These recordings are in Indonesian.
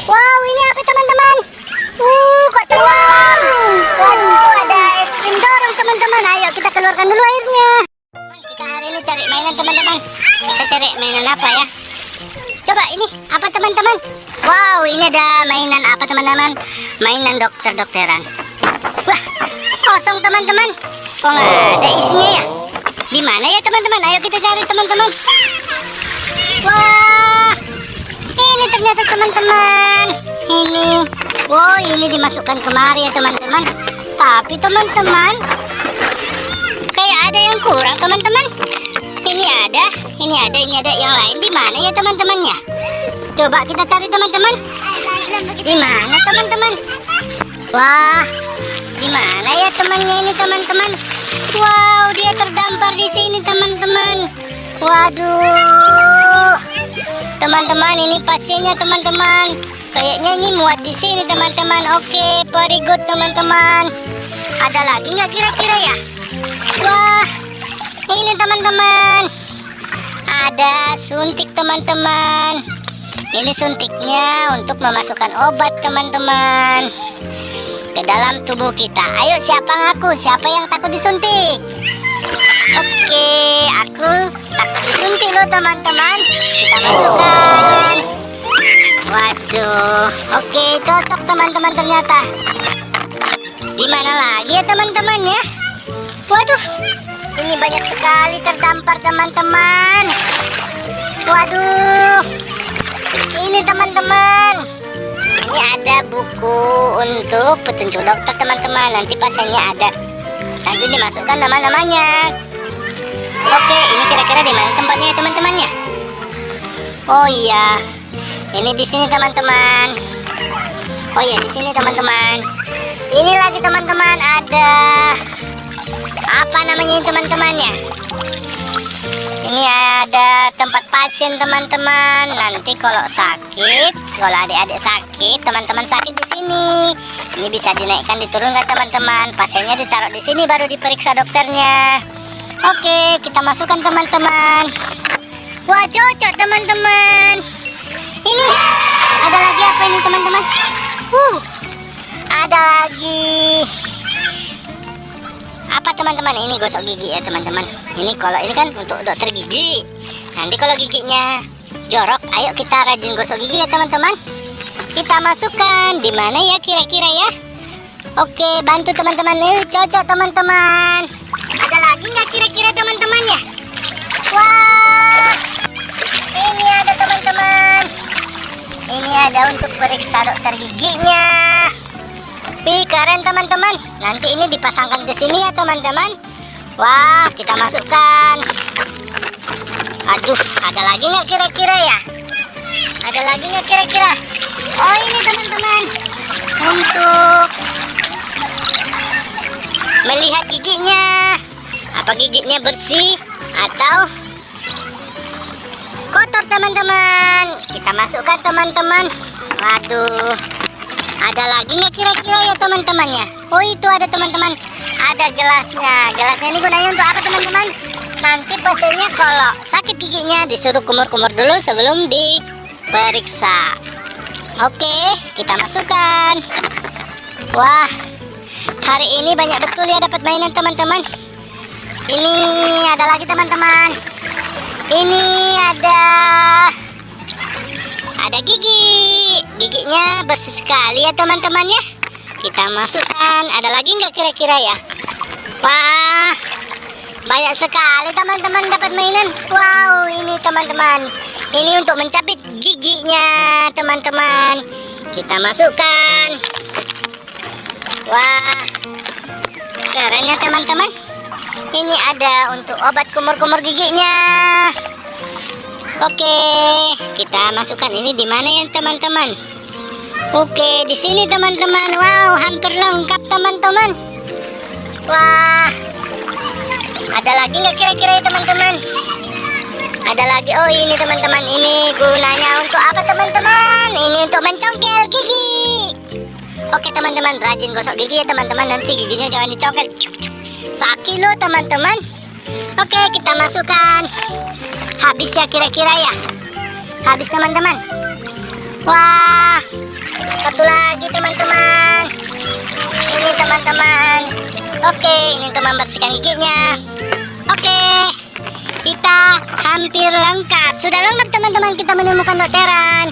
Wow, ini apa teman-teman? Kok tolong. Waduh, ada es krim dorong teman-teman. Ayo kita keluarkan dulu airnya. Kita hari ini cari mainan teman-teman. Kita cari mainan apa ya? Coba ini apa teman-teman? Wow, ini ada mainan apa teman-teman? Mainan dokter-dokteran. Wah, kosong teman-teman. Kok nggak ada isinya ya? Di mana ya teman-teman? Ayo kita cari teman-teman. Wah, ini ternyata teman-teman. Ini dimasukkan kemari ya teman-teman. Tapi teman-teman, kayak ada yang kurang teman-teman. Ini ada. Yang lain di mana ya teman-temannya? Coba kita cari teman-teman. Di mana teman-teman? Wah, di mana ya temannya ini teman-teman? Wow, dia terdampar di sini teman-teman. Waduh, teman-teman, ini pasiennya teman-teman. Kayaknya ini muat di sini teman-teman. Oke, very good teman-teman. Ada lagi nggak kira-kira ya? Wah, ini teman-teman. Ada suntik teman-teman. Ini suntiknya untuk memasukkan obat teman-teman ke dalam tubuh kita. Ayo, siapa ngaku? Siapa yang takut disuntik? Oke, aku takut disuntik loh teman-teman. Kita masukkan. Waduh, oke, cocok teman-teman ternyata. Di mana lagi ya teman-teman ya? Waduh, ini banyak sekali terdampar teman-teman. Waduh, ini teman-teman. Ini ada buku untuk petunjuk dokter teman-teman. Nanti pasiennya ada. Nanti dimasukkan nama-namanya. Oke, ini kira-kira di mana tempatnya ya teman-temannya? Oh iya, ini di sini teman-teman. Oh iya, di sini teman-teman. Ini lagi teman-teman, ada apa namanya teman-temannya? Ini ada tempat pasien teman-teman. Nanti kalau sakit, kalau adik-adik sakit, teman-teman sakit di sini. Ini bisa dinaikkan, diturunkan teman-teman. Pasiennya ditaruh di sini baru diperiksa dokternya. Oke, kita masukkan teman-teman. Wah, cocok teman-teman. Ini ada lagi apa ini teman-teman? Ada lagi apa teman-teman? Ini gosok gigi ya teman-teman. Ini kalau ini kan untuk dokter gigi. Nanti kalau giginya jorok, ayo kita rajin gosok gigi ya teman-teman. Kita masukkan di mana ya kira-kira ya? Oke, bantu teman-teman. Ini cocok teman-teman. Ada lagi nggak kira-kira teman-teman ya? Wah, ini ada teman-teman. Ini ada untuk periksa dokter giginya. Wih, keren teman-teman. Nanti ini dipasangkan ke sini ya teman-teman. Wah, kita masukkan. Aduh, ada lagi nggak kira-kira ya? Ada lagi nggak kira-kira? Oh, ini teman-teman, untuk melihat giginya. Apa giginya bersih atau kotor teman-teman? Kita masukkan teman-teman. Waduh, ada lagi nggak kira-kira ya teman-temannya? Oh, itu ada teman-teman. Ada gelasnya. Gelasnya ini gunanya untuk apa teman-teman? Nanti pasiennya kalau sakit giginya disuruh kumur-kumur dulu sebelum diperiksa. Oke, kita masukkan. Wah, hari ini banyak betul ya dapat mainan teman-teman. Ini ada lagi teman-teman. Ini ada gigi. Giginya bersih sekali ya teman-teman ya. Kita masukkan. Ada lagi nggak kira-kira ya? Wah, banyak sekali teman-teman dapat mainan. Wow, ini teman-teman. Ini untuk mencabik giginya teman-teman. Kita masukkan. Wah, keren ya teman-teman. Ini ada untuk obat kumur-kumur giginya. Oke, kita masukkan. Ini di mana ya teman-teman? Oke, di sini teman-teman. Wow, hampir lengkap teman-teman. Wah, ada lagi nggak kira-kira ya teman-teman? Ada lagi. Oh, ini teman-teman. Ini gunanya untuk apa teman-teman? Ini untuk mencongkel gigi. Oke teman-teman, rajin gosok gigi ya teman-teman. Nanti giginya jangan dicongkel. Sakit loh teman-teman. Oke, kita masukkan. Habis ya kira-kira ya? Habis teman-teman. Wah, Satu lagi teman-teman. Ini teman-teman. Oke, ini untuk membersihkan giginya. Oke, kita hampir lengkap. Sudah lengkap teman-teman, kita menemukan dokteran.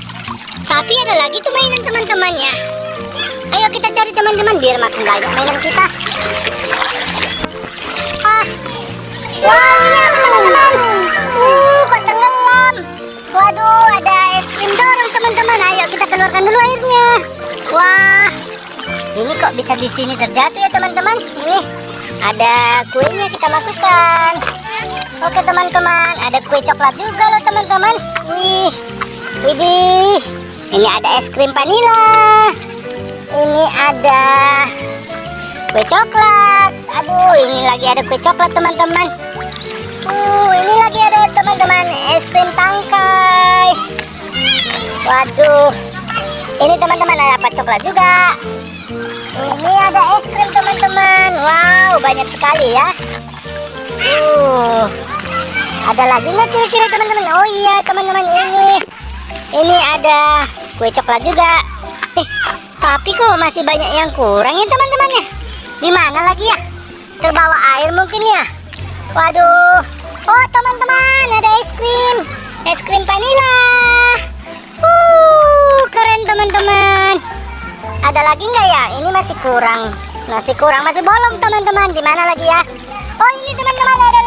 Tapi ada lagi tuh mainan teman-temannya. Ayo kita cari teman-teman biar makin banyak mainan kita. Wow, ini apa teman-teman? Kok tenggelam? Waduh, ada es krim dorong teman-teman. Ayo kita keluarkan dulu airnya. Wah, ini kok bisa di sini terjatuh ya teman-teman? Ini ada kuenya, kita masukkan. Oke teman-teman, ada kue coklat juga loh teman-teman. Nih, widih. Ini ada es krim vanila. Ini ada kue coklat. Aduh, ini lagi ada kue coklat teman-teman. Ini lagi ada teman-teman es krim tangkai. Waduh, ini teman-teman ada apa coklat juga. Ini ada es krim teman-teman. Wow, banyak sekali ya. Ada lagi nggak kira-kira teman-teman? Oh iya teman-teman, ini ada kue coklat juga. Tapi kok masih banyak yang kurang ya teman-teman ya? Di mana lagi ya? Terbawa air mungkin ya? Waduh. Oh teman-teman, ada es krim vanila. Keren teman-teman. Ada lagi nggak ya? Ini masih kurang, masih bolong teman-teman. Di mana lagi ya? Oh ini teman-teman ada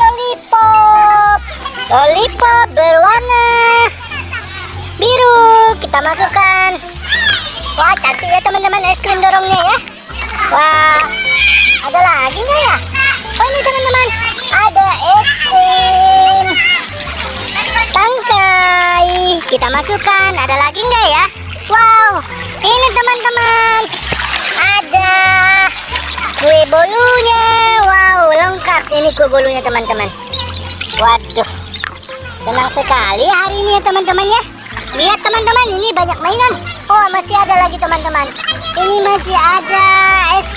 lollipop berwarna biru. Kita masukkan. Wah cantik ya teman-teman es krim dorongnya ya. Wah, ada lagi nggak ya? Oh ini teman-teman ada es krim tangkai. Kita masukkan. Ada lagi nggak ya? Wow, ini teman-teman ada kue bolunya. Wow, lengkap ini kue bolunya teman-teman. Waduh, senang sekali hari ini ya teman-teman ya. Lihat teman-teman, ini banyak mainan. Oh masih ada lagi teman-teman. Ini masih ada es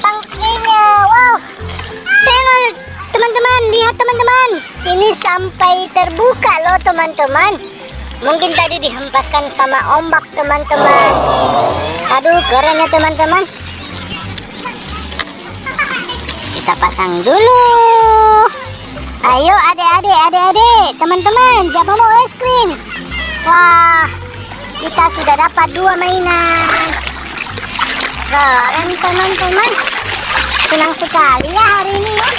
tangkainya. Wow, teman-teman, lihat teman-teman. Ini sampai terbuka loh teman-teman. Mungkin tadi dihempaskan sama ombak teman-teman. Aduh keren ya teman-teman. Kita pasang dulu. Ayo adik-adik teman-teman, siapa mau es krim? Wah, kita sudah dapat 2 mainan. Keren teman-teman. Senang sekali ya hari ini ya.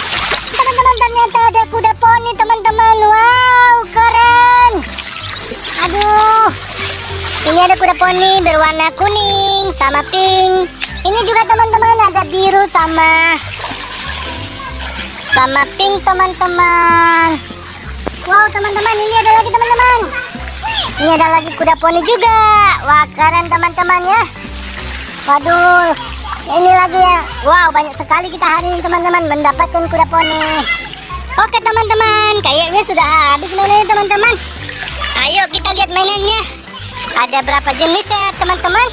Teman-teman, ternyata ada kuda poni teman-teman. Wow, keren. Aduh, ini ada kuda poni berwarna kuning sama pink. Ini juga teman-teman ada biru sama pink teman-teman. Wow teman-teman, ini ada lagi teman-teman. Ini ada lagi kuda poni juga. Wah keren teman-teman ya. Waduh, ini lagi ya. Wow banyak sekali kita hari ini teman-teman mendapatkan kuda poni. Oke teman-teman, kayaknya sudah habis mainannya teman-teman. Ayo kita lihat mainannya. Ada berapa jenis ya teman-teman?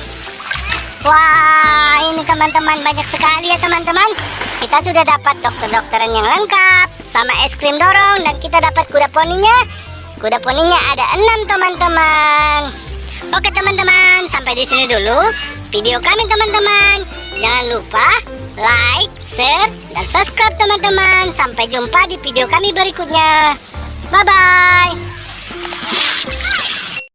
Wah ini teman-teman banyak sekali ya teman-teman. Kita sudah dapat dokter-dokteran yang lengkap sama es krim dorong, dan kita dapat kuda poninya. Kuda poninya ada 6 teman-teman. Oke teman-teman, sampai di sini dulu video kami teman-teman. Jangan lupa like, share, dan subscribe teman-teman. Sampai jumpa di video kami berikutnya. Bye-bye.